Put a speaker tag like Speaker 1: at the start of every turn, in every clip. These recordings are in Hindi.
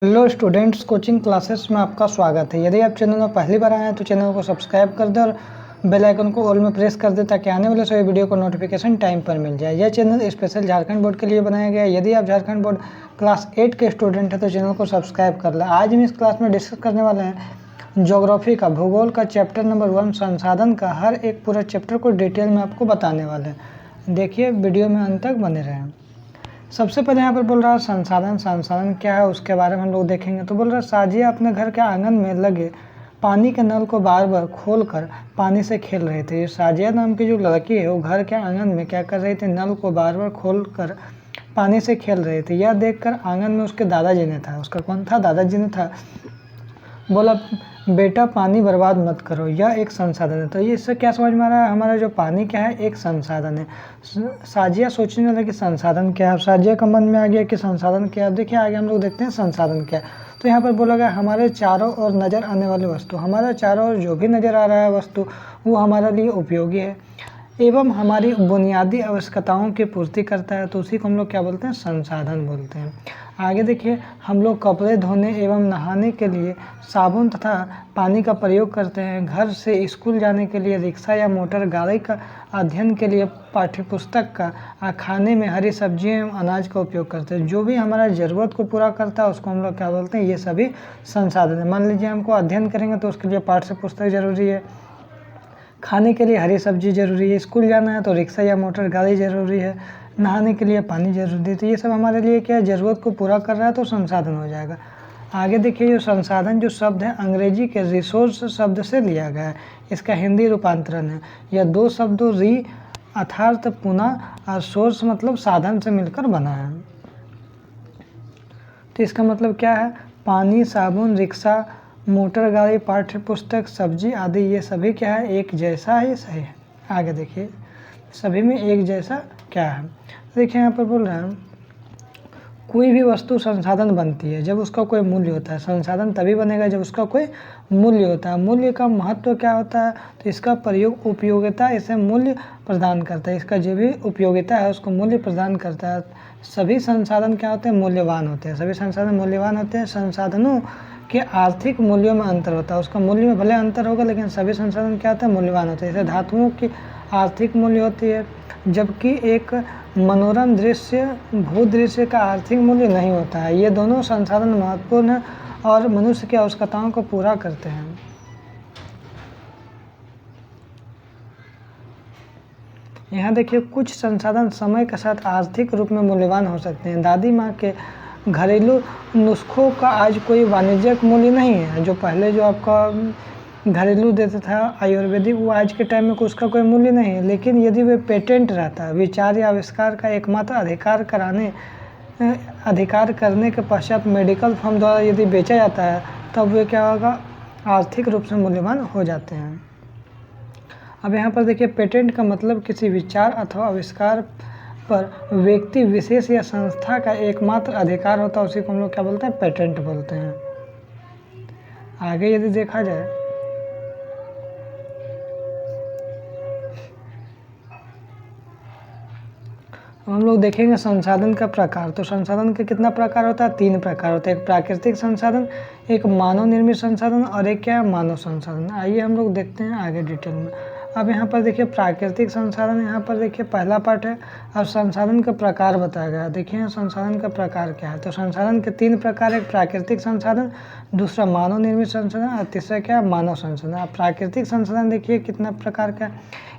Speaker 1: हेलो स्टूडेंट्स, कोचिंग क्लासेस में आपका स्वागत है। यदि आप चैनल में पहली बार आए हैं तो चैनल को सब्सक्राइब कर दें और बेल आइकन को ऑल में प्रेस कर दें ताकि आने वाले सभी वीडियो को नोटिफिकेशन टाइम पर मिल जाए। यह चैनल स्पेशल झारखंड बोर्ड के लिए बनाया गया है। यदि आप झारखंड बोर्ड क्लास 8 के स्टूडेंट हैं तो चैनल को सब्सक्राइब कर लें। आज हम इस क्लास में डिस्कस करने वाले हैं ज्योग्राफी का, भूगोल का चैप्टर नंबर 1 संसाधन का। हर एक पूरा चैप्टर को डिटेल में आपको बताने वाले हैं। देखिए, वीडियो में अंत तक बने रहें। सबसे पहले यहाँ पर बोल रहा है संसाधन क्या है उसके बारे में हम लोग देखेंगे। तो बोल रहा है साजिया अपने घर के आंगन में लगे पानी के नल को बार बार खोलकर पानी से खेल रहे थे। ये साजिया नाम की जो लड़की है वो घर के आंगन में क्या कर रही थी, नल को बार बार खोलकर पानी से खेल रहे थे। यह देखकर आंगन में उसके दादाजी ने था, उसका कौन था, दादाजी ने था, बोला बेटा पानी बर्बाद मत करो, यह एक संसाधन है। तो ये इससे क्या समझ में आ रहा है, हमारा जो पानी क्या है, एक संसाधन है। साजिया सोचने लगी संसाधन क्या है। साजिया का मन में आ गया कि संसाधन क्या है। देखिए आगे हम लोग देखते हैं संसाधन क्या है। तो यहाँ पर बोला गया हमारे चारों ओर नज़र आने वाली वस्तु, हमारे चारों ओर जो भी नज़र आ रहा है वस्तु वो हमारे लिए उपयोगी है एवं हमारी बुनियादी आवश्यकताओं की पूर्ति करता है, तो उसी को हम लोग क्या बोलते हैं, संसाधन बोलते हैं। आगे देखिए, हम लोग कपड़े धोने एवं नहाने के लिए साबुन तथा पानी का प्रयोग करते हैं। घर से स्कूल जाने के लिए रिक्शा या मोटर गाड़ी का, अध्ययन के लिए पाठ्यपुस्तक का, खाने में हरी सब्जियां एवं अनाज का उपयोग करते हैं। जो भी हमारा ज़रूरत को पूरा करता है उसको हम लोग क्या बोलते हैं, ये सभी संसाधन है। मान लीजिए हमको अध्ययन करेंगे तो उसके लिए पाठ्य पुस्तक जरूरी है, खाने के लिए हरी सब्जी जरूरी है, स्कूल जाना है तो रिक्शा या मोटर गाड़ी जरूरी है, नहाने के लिए पानी जरूरी है। तो ये सब हमारे लिए क्या है, ज़रूरत को पूरा कर रहा है तो संसाधन हो जाएगा। आगे देखिए, जो संसाधन जो शब्द है अंग्रेजी के रिसोर्स शब्द से लिया गया है। इसका हिंदी रूपांतरण है। यह दो शब्दों री अर्थात पुनः और सोर्स मतलब साधन से मिलकर बना है। तो इसका मतलब क्या है, पानी, साबुन, रिक्शा, मोटर गाड़ी, पाठ्य पुस्तक, सब्जी आदि ये सभी क्या है, एक जैसा है, सही है। आगे देखिए, सभी में एक जैसा क्या है। देखिए यहाँ पर बोल रहे हैं कोई भी वस्तु संसाधन बनती है जब उसका कोई मूल्य होता है। संसाधन तभी बनेगा जब उसका कोई मूल्य होता है। मूल्य का महत्व क्या होता है, तो इसका प्रयोग उपयोगिता इसे मूल्य प्रदान करता है। इसका जो भी उपयोगिता है उसको मूल्य प्रदान करता है। सभी संसाधन क्या होते हैं, मूल्यवान होते हैं। सभी संसाधन मूल्यवान होते हैं। संसाधनों के आर्थिक मूल्यों में अंतर होता है। उसका मूल्य में भले अंतर होगा लेकिन सभी संसाधन क्या होते हैं, मूल्यवान होते हैं। जैसे धातुओं की आर्थिक मूल्य होती है जबकि एक मनोरम दृश्य, भूदृश्य का आर्थिक मूल्य नहीं होता है। ये दोनों संसाधन महत्वपूर्ण हैं और मनुष्य की आवश्यकताओं को पूरा करते हैं। यहाँ देखिए, कुछ संसाधन समय के साथ आर्थिक रूप में मूल्यवान हो सकते हैं। दादी माँ के घरेलू नुस्खों का आज कोई वाणिज्यिक मूल्य नहीं है। जो पहले जो आपका घरेलू देता था आयुर्वेदिक, वो आज के टाइम में उसका कोई मूल्य नहीं है। लेकिन यदि वे पेटेंट रहता है, विचार या आविष्कार का एकमात्र अधिकार करने के पश्चात मेडिकल फर्म द्वारा यदि बेचा जाता है तब वे क्या होगा, आर्थिक रूप से मूल्यवान हो जाते हैं। अब यहाँ पर देखिए, पेटेंट का मतलब किसी विचार अथवा आविष्कार पर व्यक्ति विशेष या संस्था का एकमात्र अधिकार होता है, उसी को हम लोग क्या बोलते हैं, पेटेंट बोलते हैं। आगे यदि देखा जाए हम लोग देखेंगे संसाधन का प्रकार। तो संसाधन के कितना प्रकार होता है, 3 प्रकार होते हैं। एक प्राकृतिक संसाधन, एक मानव निर्मित संसाधन और एक क्या है, मानव संसाधन। आइए हम लोग देखते हैं आगे डिटेल में। अब यहाँ पर देखिए प्राकृतिक संसाधन, यहाँ पर देखिए पहला पार्ट है। अब संसाधन का प्रकार बताया गया। देखिए संसाधन का प्रकार क्या है। तो संसाधन के 3 प्रकार, एक प्राकृतिक संसाधन, दूसरा मानव निर्मित संसाधन और तीसरा क्या है, मानव संसाधन। अब प्राकृतिक संसाधन देखिए कितना प्रकार का,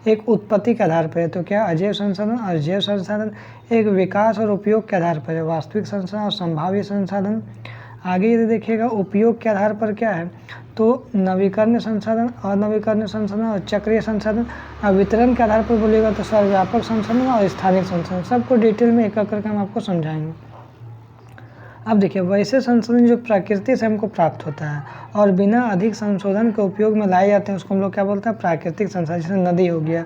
Speaker 1: एक उत्पत्ति के आधार पर है तो क्या, अजैव संसाधन और जैव संसाधन। एक विकास और उपयोग के आधार पर है, वास्तविक संसाधन और संभाव्य संसाधन। आगे यदि देखिएगा उपयोग के आधार पर क्या है, तो नवीकरणीय संसाधन, अनवीकरणीय संसाधन और चक्रीय संसाधन। और वितरण के आधार पर बोलिएगा तो सर्वव्यापक संसाधन और स्थानिक संसाधन। सबको डिटेल में एक एक करके हम आपको समझाएंगे। अब देखिए, वैसे संसाधन जो प्रकृति से हमको प्राप्त होता है और बिना अधिक संशोधन के उपयोग में लाए जाते हैं उसको हम लोग क्या बोलते हैं, प्राकृतिक संसाधन। जैसे नदी हो गया,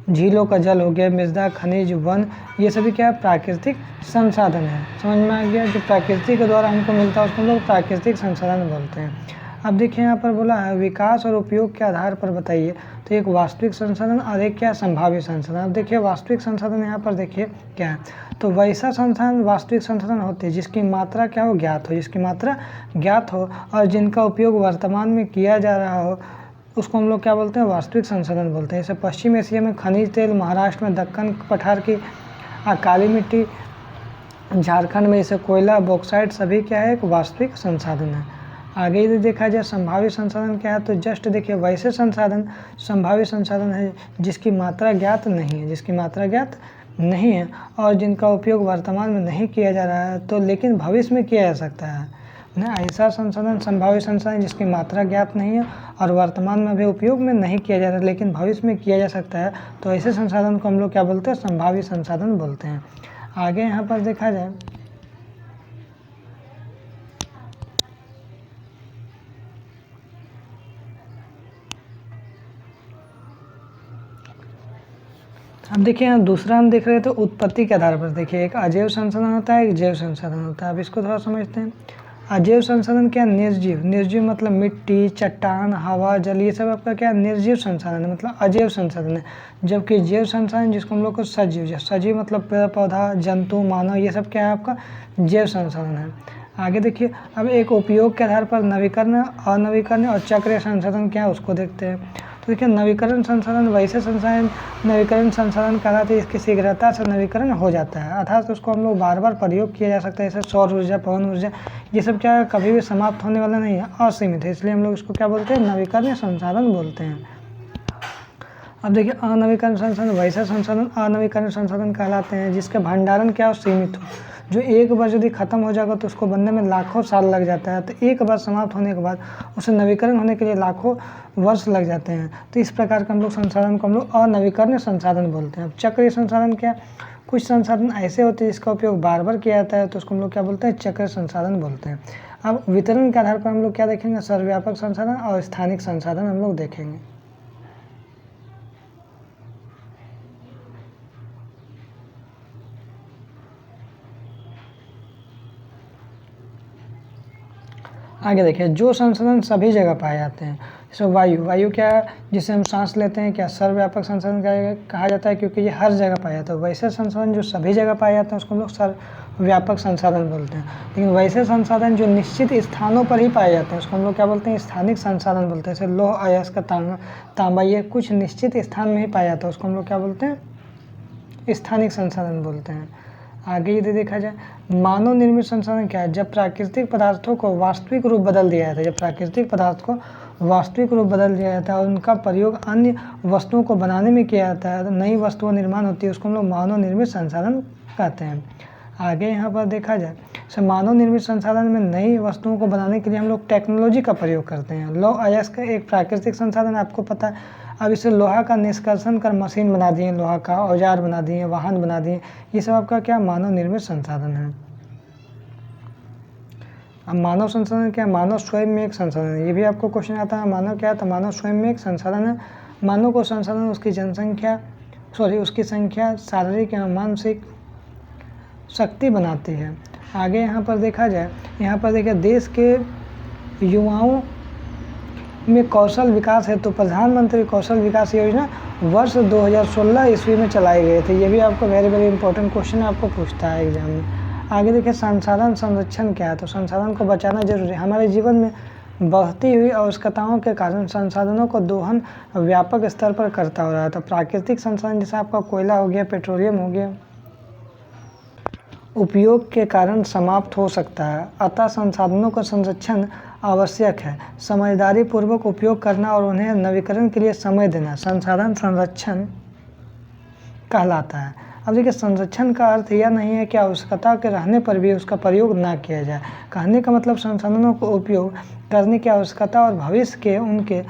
Speaker 1: झीलों का जल हो गया, मृदा, खनिज, वन, ये सभी क्या है, प्राकृतिक संसाधन है। समझ में आ गया, जो प्रकृति के द्वारा हमको मिलता है उसको हम लोग प्राकृतिक संसाधन बोलते हैं। अब देखिए यहाँ पर बोला है विकास और उपयोग के आधार पर बताइए, तो एक वास्तविक संसाधन और एक क्या, संभाव्य संसाधन। अब देखिए वास्तविक संसाधन यहाँ पर देखिए क्या है, तो वैसा संसाधन वास्तविक संसाधन होते हैं जिसकी मात्रा क्या हो, ज्ञात हो, जिसकी मात्रा ज्ञात हो और जिनका उपयोग वर्तमान में किया जा रहा हो, उसको हम लोग क्या बोलते हैं, वास्तविक संसाधन बोलते हैं। जैसे पश्चिम एशिया में खनिज तेल, महाराष्ट्र में दक्कन पठार की काली मिट्टी, झारखंड में जैसे कोयला, बॉक्साइट, सभी क्या है, एक वास्तविक संसाधन है। आगे यदि देखा जाए संभावित संसाधन क्या है, तो जस्ट देखिए वैसे संसाधन संभावित संसाधन है जिसकी मात्रा ज्ञात नहीं है, जिसकी मात्रा ज्ञात नहीं है और जिनका उपयोग वर्तमान में नहीं किया जा रहा है तो लेकिन भविष्य में किया जा सकता है ना। ऐसा संसाधन संभावित संसाधन जिसकी मात्रा ज्ञात नहीं है और वर्तमान में भी उपयोग में नहीं किया जा रहा है लेकिन भविष्य में किया जा सकता है, तो ऐसे संसाधन को हम लोग क्या बोलते हैं, संभावित संसाधन बोलते हैं। आगे यहाँ पर देखा जाए अब देखिए यहाँ दूसरा हम देख रहे थे उत्पत्ति के आधार पर। देखिए एक अजैव संसाधन होता है, एक जैव संसाधन होता है। अब इसको थोड़ा समझते हैं। अजैव संसाधन क्या, निर्जीव, निर्जीव मतलब मिट्टी, चट्टान, हवा, जल, ये सब आपका क्या निर्जीव संसाधन है, मतलब अजैव संसाधन है। जबकि जैव संसाधन जिसको हम लोग को सजीव, सजीव मतलब पेड़ पौधा, जंतु, मानव, ये सब क्या है आपका जैव संसाधन है। आगे देखिए अब एक उपयोग के आधार पर नवीकरण, अनवीकरण और चक्रीय संसाधन क्या है उसको देखते हैं। तो देखिए नवीकरण संसाधन वैसे संसाधन नवीकरण संसाधन कहलाते हैं इसकी शीघ्रता से नवीकरण हो जाता है, अर्थात उसको हम लोग बार बार प्रयोग किया जा सकता है। जैसे सौर ऊर्जा, पवन ऊर्जा, ये सब क्या है कभी भी समाप्त होने वाला नहीं है, असीमित है, इसलिए हम लोग इसको क्या बोलते हैं, नवीकरणीय संसाधन बोलते हैं। अब देखिए अनवीकरण संसाधन वैसे संसाधन अनवीकरण संसाधन कहलाते हैं जिसके भंडारण क्या हो, सीमित हो, जो एक बार यदि खत्म हो जाएगा तो उसको बनने में लाखों साल लग जाता है, तो एक बार समाप्त होने के बाद उसे नवीकरण होने के लिए लाखों वर्ष लग जाते हैं। तो इस प्रकार का हम लोग संसाधन को हम लोग अनवीकरणीय संसाधन बोलते हैं। अब चक्रीय संसाधन क्या, कुछ संसाधन ऐसे होते हैं जिसका उपयोग बार बार किया जाता है तो उसको हम लोग क्या बोलते हैं, चक्रीय संसाधन बोलते हैं। अब वितरण के आधार पर हम लोग क्या देखेंगे, सर्वव्यापक संसाधन और स्थानिक संसाधन हम लोग देखेंगे। आगे देखिए जो संसाधन सभी जगह पाए जाते हैं, जैसे वायु, वायु क्या है जिसे हम सांस लेते हैं, क्या सर्वव्यापक संसाधन कहा जाता है क्योंकि ये हर जगह पाया जाता है। वैसे संसाधन जो सभी जगह पाए जाते हैं उसको हम लोग सर्वव्यापक संसाधन बोलते हैं। लेकिन वैसे संसाधन जो निश्चित स्थानों पर ही पाए जाते हैं उसको हम लोग क्या बोलते हैं, स्थानिक संसाधन बोलते हैं। जैसे लोह, अयस्क, तांबा, ये कुछ निश्चित स्थान में ही पाया जाता है उसको हम लोग क्या बोलते हैं, स्थानिक संसाधन बोलते हैं। आगे यदि देखा जाए मानव निर्मित संसाधन क्या है, जब प्राकृतिक पदार्थों को वास्तविक रूप बदल दिया जाता है, जब प्राकृतिक पदार्थ को वास्तविक रूप बदल दिया जाता है और उनका प्रयोग अन्य वस्तुओं को बनाने में किया जाता है, तो नई वस्तुओं निर्माण होती है, उसको हम लोग मानव निर्मित संसाधन कहते हैं। आगे यहाँ पर देखा जाए मानव निर्मित संसाधन में नई वस्तुओं को बनाने के लिए हम लोग टेक्नोलॉजी का प्रयोग करते हैं। लौह अयस्क एक प्राकृतिक संसाधन आपको पता है, अब इसे लोहा का निष्कर्षण कर मशीन बना दिए, लोहा का औजार बना दिए, वाहन बना दिए, ये सब आपका क्या मानव निर्मित संसाधन है। अब मानव संसाधन क्या, मानव स्वयं में एक संसाधन है, ये भी आपको क्वेश्चन आता है। मानव क्या है, तो मानव स्वयं में एक संसाधन है। मानव को संसाधन उसकी जनसंख्या उसकी संख्या, शारीरिक या मानसिक शक्ति बनाती है। आगे यहाँ पर देखा जाए, यहाँ पर देखिए देश के युवाओं में कौशल विकास है तो प्रधानमंत्री कौशल विकास योजना वर्ष 2016 ईस्वी में चलाई गई थी। ये भी आपको वेरी वेरी इंपॉर्टेंट क्वेश्चन आपको पूछता है एग्जाम में। आगे देखिए संसाधन संरक्षण क्या है, तो संसाधन को बचाना जरूरी है। हमारे जीवन में बढ़ती हुई आवश्यकताओं के कारण संसाधनों को दोहन व्यापक स्तर पर करता हो रहा है। तो प्राकृतिक संसाधन जैसे आपका कोयला हो गया, पेट्रोलियम हो गया, उपयोग के कारण समाप्त हो सकता है, अतः संसाधनों का संरक्षण आवश्यक है। समझदारी पूर्वक उपयोग करना और उन्हें नवीकरण के लिए समय देना संसाधन संरक्षण कहलाता है। अब देखिए संरक्षण का अर्थ यह नहीं है कि आवश्यकता के रहने पर भी उसका प्रयोग ना किया जाए। कहने का मतलब संसाधनों को उपयोग करने की आवश्यकता और भविष्य के उनके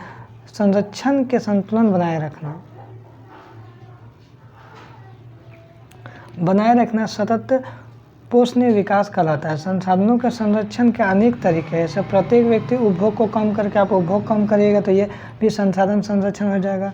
Speaker 1: संरक्षण के संतुलन बनाए रखना सतत पोषणीय विकास कहलाता है। संसाधनों के संरक्षण के अनेक तरीके हैं, जैसे प्रत्येक व्यक्ति उपभोग को कम करके, आप उपभोग कम करिएगा तो ये भी संसाधन संरक्षण हो जाएगा।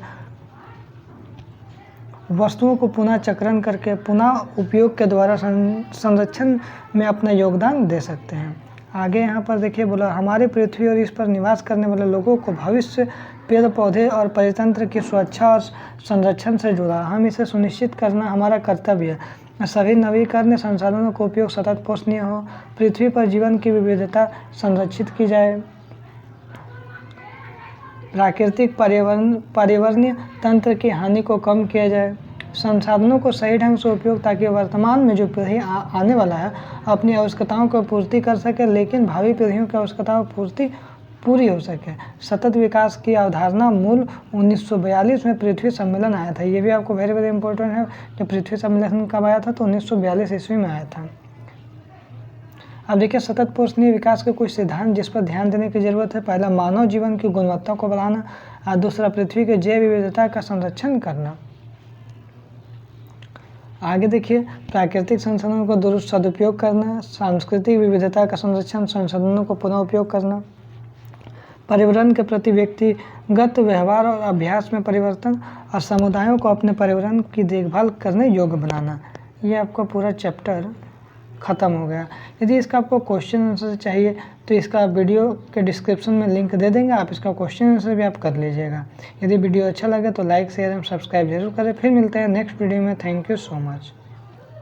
Speaker 1: वस्तुओं को पुनः चक्रण करके पुनः उपयोग के द्वारा संरक्षण में अपना योगदान दे सकते हैं। आगे यहाँ पर देखिए बोला हमारी पृथ्वी और इस पर निवास करने वाले लोगों को भविष्य पेड़ पौधे और परितंत्र की सुरक्षा और संरक्षण से जुड़ा, हम इसे सुनिश्चित करना हमारा कर्तव्य है। सभी नवीकरणीय संसाधनों का उपयोग सतत पोषणीय हो, पृथ्वी पर जीवन की विविधता संरक्षित की जाए, प्राकृतिक पर्यावरणीय तंत्र की हानि को कम किया जाए, संसाधनों को सही ढंग से उपयोग ताकि वर्तमान में जो पीढ़ी आने वाला है अपनी आवश्यकताओं को पूर्ति कर सके, लेकिन भावी पीढ़ियों की आवश्यकताओं की पूर्ति पूरी हो सके। सतत विकास की अवधारणा मूल 1942 में पृथ्वी सम्मेलन आया था। ये भी आपको वेरी वेरी इंपॉर्टेंट है कि पृथ्वी सम्मेलन कब आया था, तो 1942 ईस्वी में आया था। अब देखिए सतत पोषणीय विकास के कुछ सिद्धांत जिस पर ध्यान देने की जरूरत है। पहला, मानव जीवन की गुणवत्ता को बढ़ाना, और दूसरा, पृथ्वी के जैव विविधता का संरक्षण करना। आगे देखिए, प्राकृतिक संसाधनों का दुरुस्त सदुपयोग करना, सांस्कृतिक विविधता का संरक्षण, संसाधनों को पुनः उपयोग करना, पर्यावरण के प्रति व्यक्तिगत व्यवहार और अभ्यास में परिवर्तन, और समुदायों को अपने पर्यावरण की देखभाल करने योग्य बनाना। ये आपका पूरा चैप्टर ख़त्म हो गया। यदि इसका आपको क्वेश्चन आंसर चाहिए तो इसका वीडियो के डिस्क्रिप्शन में लिंक दे देंगे, आप इसका क्वेश्चन आंसर भी आप कर लीजिएगा। यदि वीडियो अच्छा लगे तो लाइक शेयर एंड सब्सक्राइब जरूर करें। फिर मिलते हैं नेक्स्ट वीडियो में। Thank you so much.